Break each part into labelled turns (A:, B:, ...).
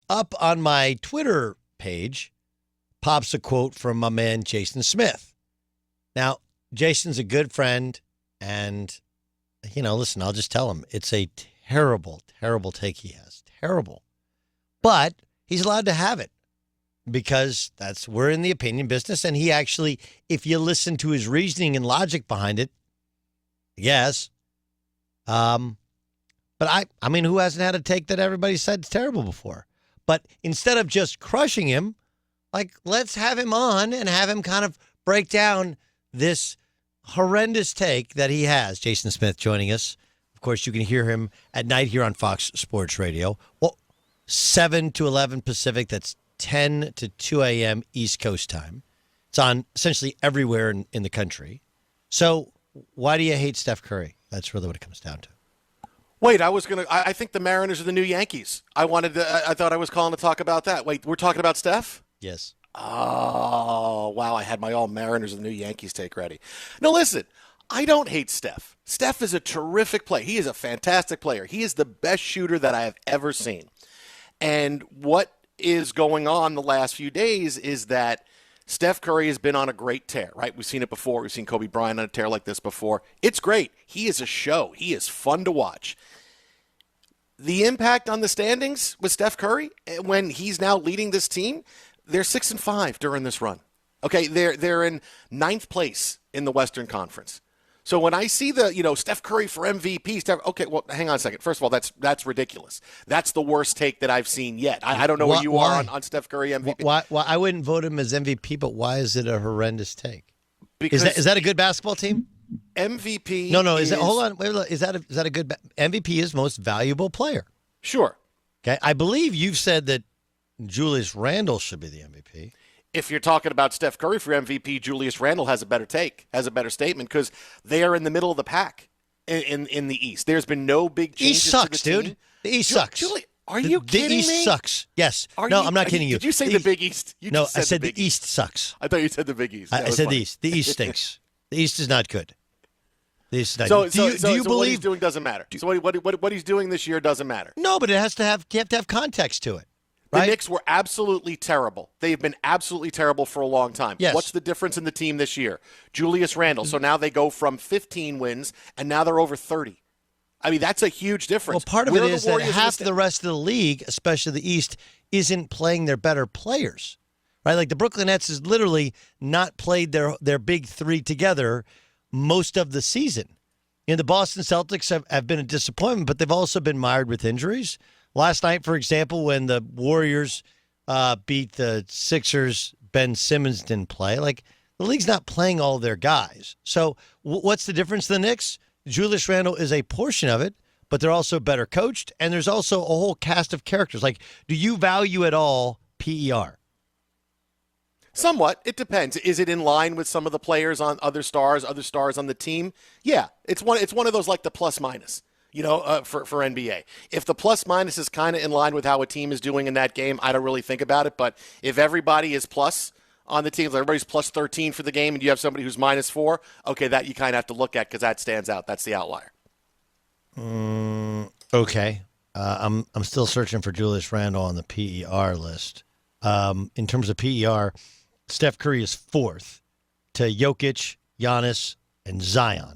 A: up on my Twitter page pops a quote from my man Jason Smith. Now, Jason's a good friend, and, listen, I'll just tell him it's a terrible, terrible take he has. Terrible. But he's allowed to have it because we're in the opinion business, and he actually, if you listen to his reasoning and logic behind it, yes. But I mean, who hasn't had a take that everybody said is terrible before? But instead of just crushing him, let's have him on and have him kind of break down this horrendous take that he has. Jason Smith joining us. Of course, you can hear him at night here on Fox Sports Radio. Well, 7 to 11 Pacific, that's 10 to 2 a.m. East Coast time. It's on essentially everywhere in the country. So why do you hate Steph Curry? That's really what it comes down to.
B: Wait, I think the Mariners are the new Yankees. I thought I was calling to talk about that. Wait, we're talking about Steph?
A: Yes.
B: Oh, wow, I had my all Mariners and the new Yankees take ready. No, listen, I don't hate Steph. Steph is a terrific player. He is a fantastic player. He is the best shooter that I have ever seen. And what is going on the last few days is that Steph Curry has been on a great tear, right? We've seen it before. We've seen Kobe Bryant on a tear like this before. It's great. He is a show. He is fun to watch. The impact on the standings with Steph Curry, when he's now leading this team, they're 6-5 during this run. Okay, they're in 9th place in the Western Conference. So when I see the, Steph Curry for MVP, okay, well, hang on a second. First of all, that's ridiculous. That's the worst take that I've seen yet. I don't know where you are on Steph Curry MVP.
A: Why I wouldn't vote him as MVP, but why is it a horrendous take? Because is that a good basketball team?
B: MVP.
A: No. Hold on. Wait, is that a good MVP is most valuable player?
B: Sure.
A: Okay, I believe you've said that Julius Randle should be the MVP.
B: If you're talking about Steph Curry for MVP, Julius Randle has a better statement because they are in the middle of the pack in the East. There's been no big changes.
A: East sucks,
B: to the team.
A: Dude. The East sucks.
B: Julie, are you kidding me?
A: The East sucks. Yes. I'm not kidding you.
B: Did you say the Big East?
A: No, I said the East sucks.
B: I thought you said the Big East.
A: I said the East. The East stinks. The East is not good. The East is not
B: good.
A: Do you
B: so
A: believe
B: what he's doing doesn't matter? So what he's doing this year doesn't matter.
A: No, but you have to have context to it.
B: The
A: Right?
B: Knicks were absolutely terrible. They've been absolutely terrible for a long time.
A: Yes.
B: What's the difference in the team this year? Julius Randle. So now they go from 15 wins, and now they're over 30. I mean, that's a huge difference.
A: Well, part of it is that half the rest of the league, especially the East, isn't playing their better players. Right? Like the Brooklyn Nets has literally not played their big three together most of the season. The Boston Celtics have been a disappointment, but they've also been mired with injuries. Last night, for example, when the Warriors beat the Sixers, Ben Simmons didn't play. The league's not playing all their guys. So what's the difference to the Knicks? Julius Randle is a portion of it, but they're also better coached, and there's also a whole cast of characters. Do you value at all PER?
B: Somewhat. It depends. Is it in line with some of the players on other stars on the team? Yeah. It's one of those the plus minus. For NBA. If the plus minus is kind of in line with how a team is doing in that game, I don't really think about it. But if everybody is plus on the team, if everybody's plus 13 for the game and you have somebody who's minus 4, okay, that you kind of have to look at because that stands out. That's the outlier.
A: Okay. I'm still searching for Julius Randle on the PER list. In terms of PER, Steph Curry is 4th to Jokic, Giannis, and Zion.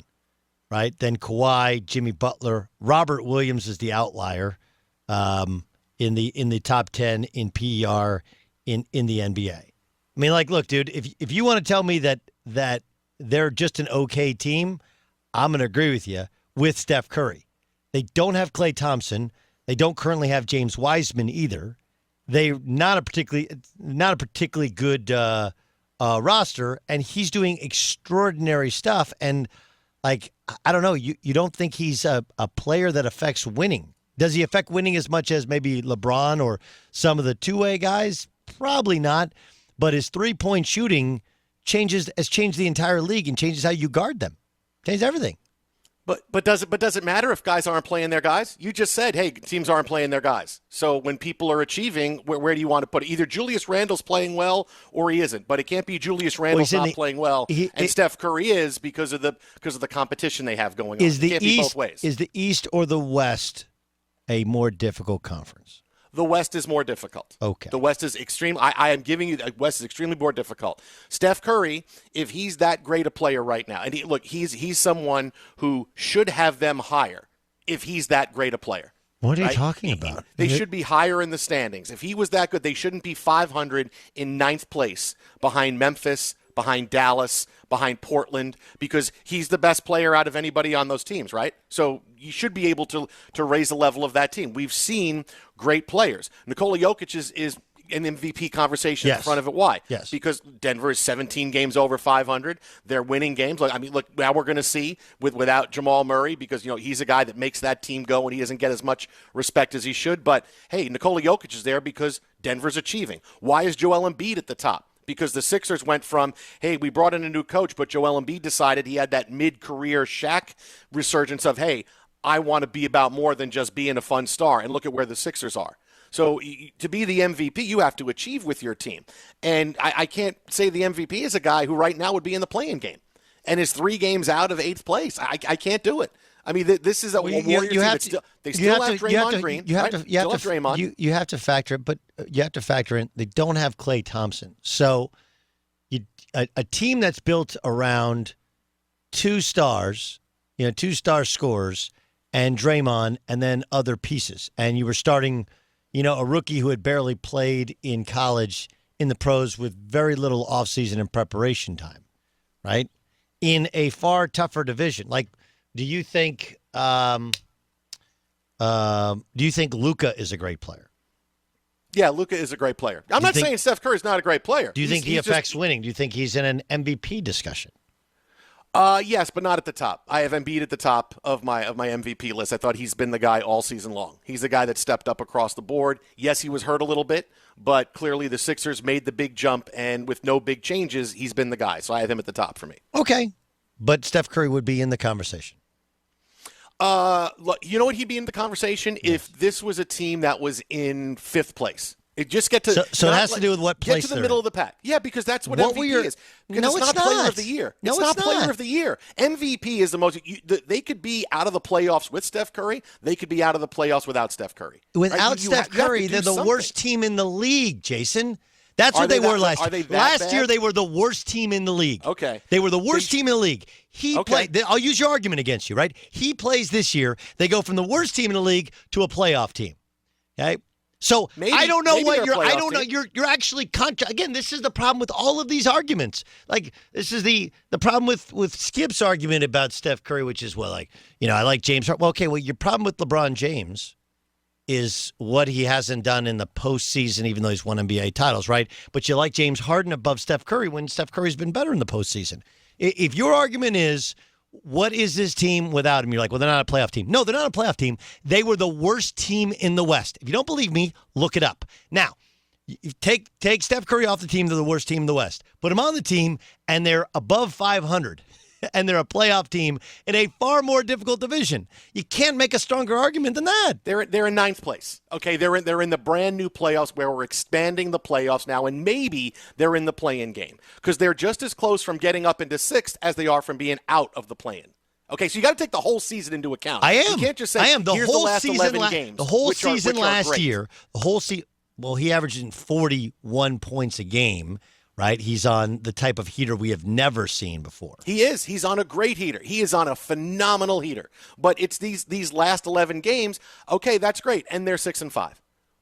A: Right? Then Kawhi, Jimmy Butler, Robert Williams is the outlier in the top 10 in PER in the NBA. I mean, look, dude, if you want to tell me that they're just an okay team, I'm going to agree with you with Steph Curry. They don't have Klay Thompson. They don't currently have James Wiseman either. They're not a particularly good roster, and he's doing extraordinary stuff. And I don't know. You don't think he's a player that affects winning? Does he affect winning as much as maybe LeBron or some of the two-way guys? Probably not. But his three-point shooting has changed the entire league and changes how you guard them. Changed everything.
B: But does it matter if guys aren't playing their guys? You just said, hey, teams aren't playing their guys. So when people are achieving, where do you want to put it? Either Julius Randle's playing well or he isn't. But it can't be Julius Randle's not playing well and Steph Curry is because of the competition they have going on. It can't be both ways.
A: Is the East or the West a more difficult conference?
B: The West is more difficult.
A: Okay.
B: The West is extreme. I am giving you the West is extremely more difficult. Steph Curry, if he's that great a player right now, and he's someone who should have them higher if he's that great a player.
A: What are you talking about?
B: They should be higher in the standings. If he was that good, they shouldn't be 500 in ninth place behind Memphis, behind Dallas, behind Portland, because he's the best player out of anybody on those teams, right? So you should be able to raise the level of that team. We've seen great players. Nikola Jokic is an MVP conversation in front of it. Why?
A: Yes.
B: Because Denver is 17 games over 500. They're winning games. Look, now we're going to see without Jamal Murray, because he's a guy that makes that team go, and he doesn't get as much respect as he should. But hey, Nikola Jokic is there because Denver's achieving. Why is Joel Embiid at the top? Because the Sixers went from, hey, we brought in a new coach, but Joel Embiid decided he had that mid-career Shaq resurgence of, hey, I want to be about more than just being a fun star. And look at where the Sixers are. So to be the MVP, you have to achieve with your team. And I can't say the MVP is a guy who right now would be in the play-in game and is 3 games out of 8th place. I can't do it. I mean, this is a Warriors team that still have Draymond Green. You have
A: to factor it, but you have to factor in they don't have Klay Thompson. So a team that's built around 2 stars, 2-star scorers, and Draymond, and then other pieces. And you were starting a rookie who had barely played in college in the pros with very little offseason and preparation time, right? In a far tougher division. Like, do you think Luka is a great player?
B: Yeah, Luka is a great player. I'm not saying Steph Curry is not a great player.
A: Do you think he affects winning? Do you think he's in an MVP discussion?
B: Yes, but not at the top. I have Embiid at the top of my MVP list. I thought he's been the guy all season long. He's the guy that stepped up across the board. Yes, he was hurt a little bit, but clearly the Sixers made the big jump, and with no big changes, he's been the guy. So I have him at the top for me.
A: Okay, but Steph Curry would be in the conversation.
B: Look, you know what he'd be in the conversation? Yes. If this was a team that was in 5th place. It just get to
A: so it has to do with what place
B: get to the middle of the pack. Yeah, because that's what MVP is. Because it's not Player of the Year.
A: No,
B: it's not Player of the Year. MVP is the most. They could be out of the playoffs with Steph Curry. They could be out of the playoffs without Steph Curry.
A: Without Steph Curry, they're the worst team in the league, Jason. That's what they were last year. Last year, they were the worst team in the league.
B: Okay.
A: They were the worst team in the league. I'll use your argument against you, right? He plays this year. They go from the worst team in the league to a playoff team. Okay? So I don't know what you're. I don't know. You're actually again. This is the problem with all of these arguments. Like this is the problem with Skip's argument about Steph Curry, which is I like James. Well, okay. Well, your problem with LeBron James is what he hasn't done in the postseason, even though he's won NBA titles, right? But you like James Harden above Steph Curry when Steph Curry's been better in the postseason. If your argument is, what is this team without him? You're like, well, they're not a playoff team. No, they're not a playoff team. They were the worst team in the West. If you don't believe me, look it up. Now, take Steph Curry off the team. They're the worst team in the West. Put him on the team, and they're above 500. And they're a playoff team in a far more difficult division. You can't make a stronger argument than that.
B: They're in 9th place. Okay, they're in the brand new playoffs where we're expanding the playoffs now, and maybe they're in the play-in game because they're just as close from getting up into 6th as they are from being out of the play-in. Okay, so you got to take the whole season into account.
A: I am.
B: You can't just say,
A: I am.
B: Here's the last 11 games.
A: The whole season last year, well, he averaged 41 points a game. Right? He's on the type of heater we have never seen before.
B: He is. He's on a great heater. He is on a phenomenal heater. But it's these last 11 games. Okay, that's great. And they're 6-5.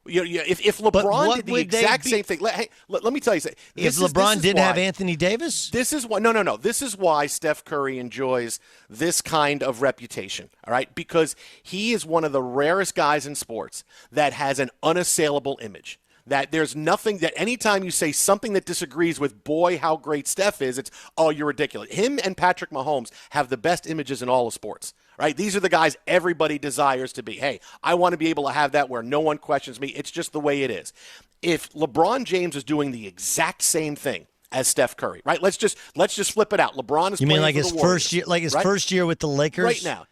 B: If LeBron did the exact same thing, let me tell you something.
A: If LeBron didn't have Anthony Davis?
B: This is why. No. This is why Steph Curry enjoys this kind of reputation. All right, because he is one of the rarest guys in sports that has an unassailable image. That there's nothing that anytime you say something that disagrees with, boy, how great Steph is, it's, oh, you're ridiculous. Him and Patrick Mahomes have the best images in all of sports, right? These are the guys everybody desires to be. Hey, I want to be able to have that where no one questions me. It's just the way it is. If LeBron James is doing the exact same thing as Steph Curry, right? Let's just flip it out. Lebron is.
A: You mean
B: like
A: his first year, first year with the Lakers?
B: Right now,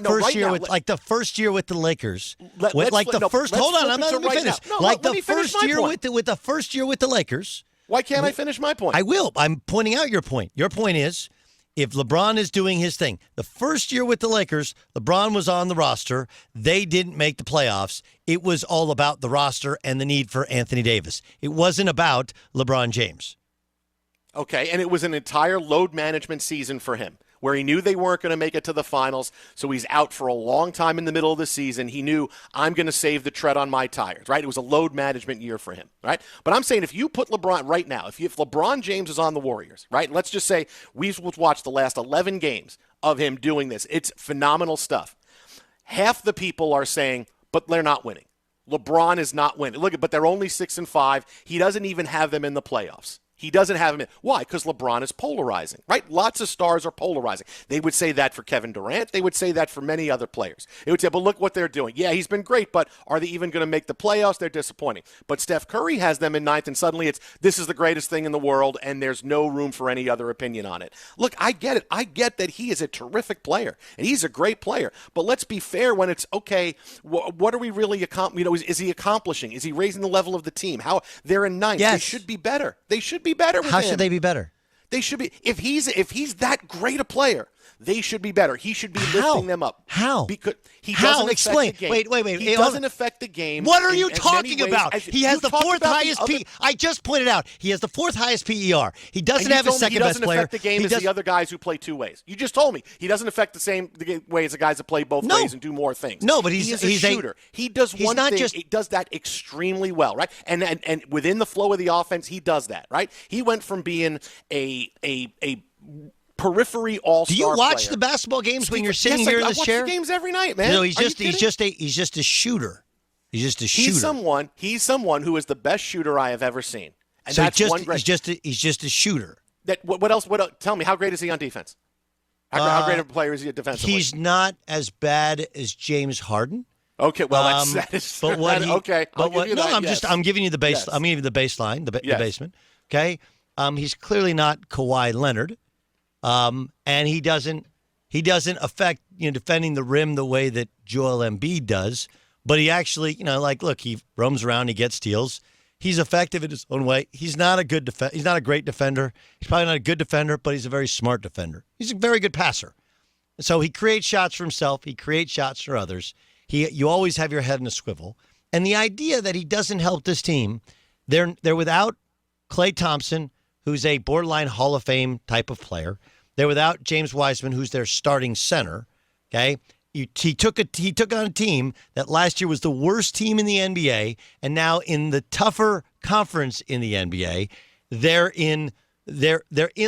A: first year with the first year with the Lakers. Hold on, I'm not going to finish. The first year with the first year with the Lakers.
B: Why can't I finish my point?
A: I will. I'm pointing out your point. Your point is, If LeBron is doing his thing, the first year with the Lakers, LeBron was on the roster. They didn't make the playoffs. It was all about the roster and the need for Anthony Davis. It wasn't about LeBron James.
B: Okay, and it was an entire load management season for him, where he knew they weren't going to make it to the finals, so he's out for a long time in the middle of the season. He knew, I'm going to save the tread on my tires, right? It was a load management year for him, right? But I'm saying if you put LeBron right now, if LeBron James is on the Warriors, right? Let's just say we've watched the last 11 games of him doing this. It's phenomenal stuff. Half the people are saying, but they're not winning. LeBron is not winning. Look, but they're only 6-5. He doesn't even have them in the playoffs. He doesn't have him in. Why? Because LeBron is polarizing, right? Lots of stars are polarizing. They would say that for Kevin Durant. They would say that for many other players. They would say, but look what they're doing. Yeah, he's been great, but are they even going to make the playoffs? They're disappointing. But Steph Curry has them in ninth, and suddenly this is the greatest thing in the world, and there's no room for any other opinion on it. Look, I get it. I get that he is a terrific player, and he's a great player. But let's be fair when it's, okay, what are we really accomplishing? Is he accomplishing? Is he raising the level of the team? How they're in ninth.
A: Yes.
B: They should be better. They should be better with
A: How
B: him.
A: should they be better?
B: They should be. If he's that great a player, they should be better. He should be lifting them up.
A: How?
B: Because he
A: How?
B: doesn't
A: Explain.
B: affect the game.
A: Wait.
B: He doesn't affect the game.
A: What are you
B: in
A: talking
B: many ways.
A: about? He has the fourth highest
B: P.
A: I just pointed out he has the fourth highest PER. He doesn't have a second best player.
B: He doesn't affect the game as the other guys who play two ways. You just told me he doesn't affect the same way as the guys that play both ways and do more things.
A: No, but
B: he's a shooter. He does one thing. He does that extremely well, right? And within the flow of the offense, he does that, right? He went from being a periphery all-star
A: player. Do you watch
B: player.
A: the basketball games when you're sitting here in this chair?
B: I watch the games every night, man.
A: No, he's just a shooter. He's just a shooter.
B: He's someone who is the best shooter I have ever seen. And
A: so
B: that's
A: he's just a shooter.
B: What else? Tell me, how great is he on defense? How great of a player is he defensively?
A: He's not as bad as James Harden.
B: Okay, well that is okay.
A: I'm giving you the base. Yes. I'm giving you the baseline, the basement. Okay, he's clearly not Kawhi Leonard, and he doesn't affect defending the rim the way that Joel Embiid does. But he actually, look, he roams around, he gets steals. He's effective in his own way. He's not a good He's not a great defender. He's probably not a good defender, but he's a very smart defender. He's a very good passer. So he creates shots for himself. He creates shots for others. You always have your head in a swivel. And the idea that he doesn't help this team, they're without Klay Thompson, who's a borderline Hall of Fame type of player. They're without James Wiseman, who's their starting center. Okay, he took on a team that last year was the worst team in the NBA, and now in the tougher conference in the NBA, they're in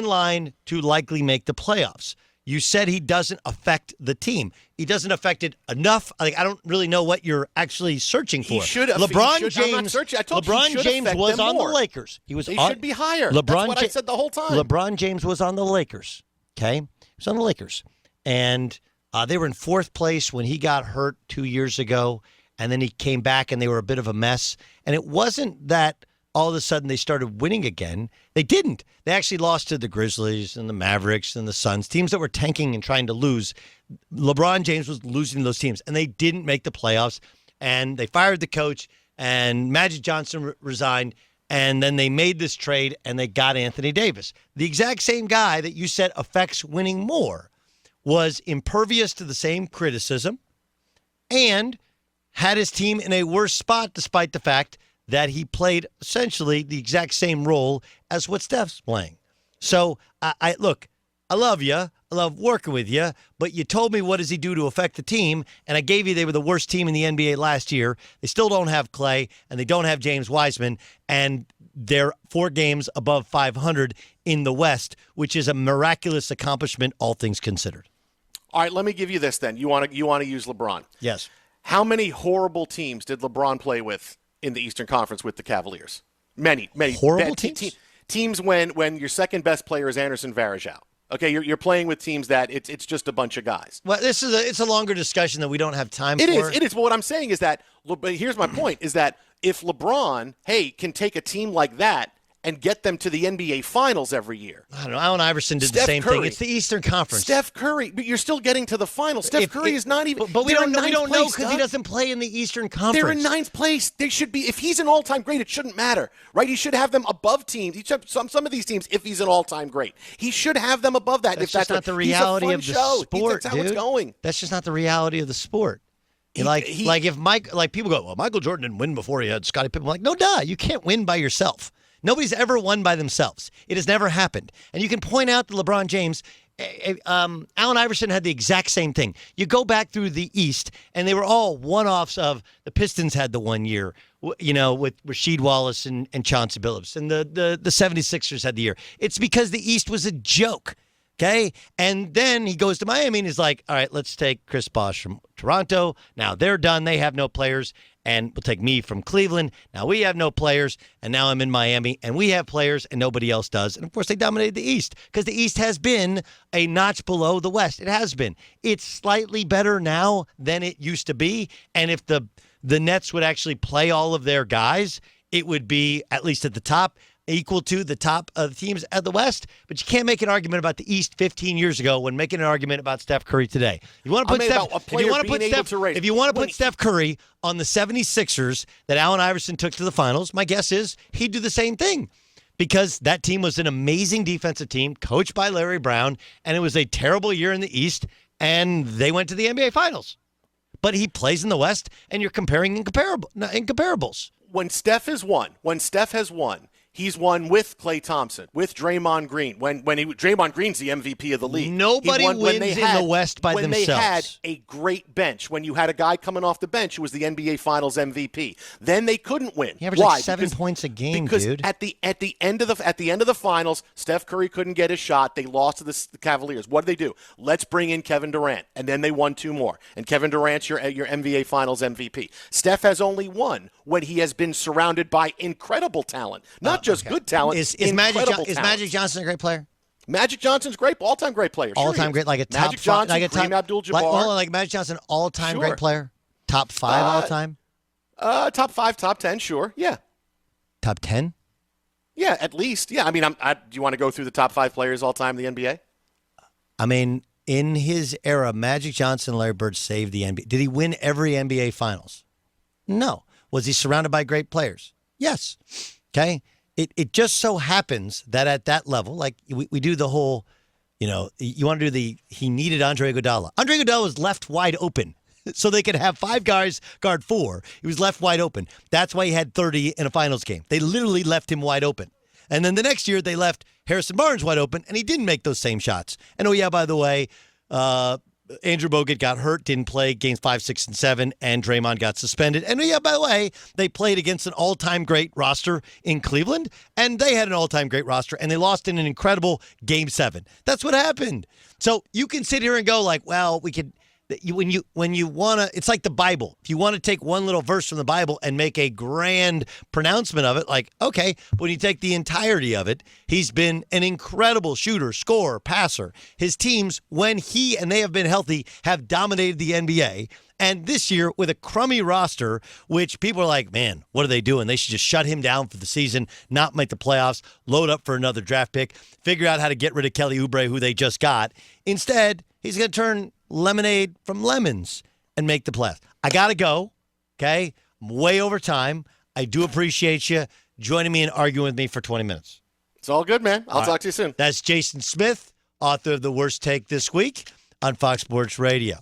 A: line to likely make the playoffs. You said he doesn't affect the team. He doesn't affect it enough. I don't really know what you're actually searching for.
B: He should.
A: LeBron James.
B: I'm not searching. I told you
A: LeBron James was on the Lakers.
B: They should be higher. That's what I said the whole time.
A: LeBron James was on the Lakers. Okay, he was on the Lakers, and they were in fourth place when he got hurt 2 years ago, and then he came back, and they were a bit of a mess. And it wasn't that all of a sudden they started winning again. They didn't. They actually lost to the Grizzlies and the Mavericks and the Suns, teams that were tanking and trying to lose. LeBron James was losing those teams, and they didn't make the playoffs. And they fired the coach, and Magic Johnson resigned, and then they made this trade, and they got Anthony Davis. The exact same guy that you said affects winning more was impervious to the same criticism and had his team in a worse spot despite the fact that he played essentially the exact same role as what Steph's playing. So, I love you. I love working with you, but you told me what does he do to affect the team, and I gave you they were the worst team in the NBA last year. They still don't have Klay, and they don't have James Wiseman, and they're 4 games above 500 in the West, which is a miraculous accomplishment, all things considered.
B: All right, let me give you this then. You want to use LeBron?
A: Yes.
B: How many horrible teams did LeBron play with in the Eastern Conference with the Cavaliers? Many
A: horrible teams.
B: Teams when your second best player is Anderson Varejao. Okay, you're playing with teams that it's just a bunch of guys.
A: Well, it's a longer discussion that we don't have time for.
B: It is. But what I'm saying is that here's my point: is that if LeBron, can take a team like that and get them to the NBA Finals every year.
A: I don't know. Allen Iverson did the same thing. It's the Eastern Conference.
B: Steph Curry, but you're still getting to the finals. Steph Curry is not even.
A: But we don't know because he doesn't play in the Eastern Conference.
B: They're in ninth place. They should be. If he's an all-time great, it shouldn't matter, right? He should have them above teams. Some of these teams, if he's an all-time great, he should have them above that.
A: That's just not the reality of the sport,
B: That's how it's going.
A: That's just not the reality of the sport. If people go, well, Michael Jordan didn't win before he had Scottie Pippen. I'm like, no, duh, you can't win by yourself. Nobody's ever won by themselves. It has never happened. And you can point out to LeBron James, Allen Iverson had the exact same thing. You go back through the East, and they were all one-offs of the Pistons had the 1 year, with Rasheed Wallace and Chauncey Billups, and the 76ers had the year. It's because the East was a joke. Okay, and then he goes to Miami and he's like, all right, let's take Chris Bosh from Toronto. Now they're done. They have no players. And we'll take me from Cleveland. Now we have no players. And now I'm in Miami and we have players and nobody else does. And of course, they dominated the East because the East has been a notch below the West. It has been. It's slightly better now than it used to be. And if the Nets would actually play all of their guys, it would be at least at the top, equal to the top of the teams at the West, but you can't make an argument about the East 15 years ago when making an argument about Steph Curry today. You want to put if you want to put Steph Curry on the 76ers that Allen Iverson took to the finals, my guess is he'd do the same thing because that team was an amazing defensive team coached by Larry Brown, and it was a terrible year in the East, and they went to the NBA Finals. But he plays in the West, and you're comparing incomparables.
B: When Steph has won, he's won with Klay Thompson, with Draymond Green. Draymond Green's the MVP of the league.
A: Nobody wins in the West by themselves.
B: When they had a great bench, when you had a guy coming off the bench who was the NBA Finals MVP, then they couldn't win.
A: He averaged like 7 points a game,
B: because
A: dude.
B: At the end of the finals, Steph Curry couldn't get his shot. They lost to the Cavaliers. What did they do? Let's bring in Kevin Durant, and then they won 2 more. And Kevin Durant's your NBA Finals MVP. Steph has only won when he has been surrounded by incredible talent, not just good talent.
A: Is Magic Johnson a great player?
B: Magic Johnson's great, all-time great player.
A: All-time great, like a top
B: Magic Johnson,
A: like a top,
B: Kareem Abdul-Jabbar.
A: Like Magic Johnson, all-time great player? Top 5 all-time?
B: Top 5, top 10, sure, yeah.
A: Top 10?
B: Yeah, at least. Yeah, I mean, do you want to go through the top 5 players all-time in the NBA?
A: I mean, in his era, Magic Johnson and Larry Bird saved the NBA. Did he win every NBA Finals? No. Was he surrounded by great players? Yes. Okay? It just so happens that at that level, like we do the whole, you want to do he needed Andre Iguodala. Andre Iguodala was left wide open. So they could have 5 guys guard 4. He was left wide open. That's why he had 30 in a finals game. They literally left him wide open. And then the next year they left Harrison Barnes wide open, and he didn't make those same shots. And oh yeah, by the way, Andrew Bogut got hurt, didn't play games 5, 6, and 7, and Draymond got suspended. And yeah, by the way, they played against an all-time great roster in Cleveland, and they had an all-time great roster, and they lost in an incredible Game 7. That's what happened. So you can sit here and go like, well, we could. When you want to, it's like the Bible. If you want to take one little verse from the Bible and make a grand pronouncement of it, like, okay, but when you take the entirety of it, he's been an incredible shooter, scorer, passer. His teams, when he and they have been healthy, have dominated the NBA. And this year, with a crummy roster, which people are like, man, what are they doing? They should just shut him down for the season, not make the playoffs, load up for another draft pick, figure out how to get rid of Kelly Oubre, who they just got. Instead, he's going to turn lemonade from lemons and make the playoffs. I got to go, okay? I'm way over time. I do appreciate you joining me and arguing with me for 20 minutes.
B: It's all good, man. I'll talk to you soon.
A: That's Jason Smith, author of The Worst Take This Week on Fox Sports Radio.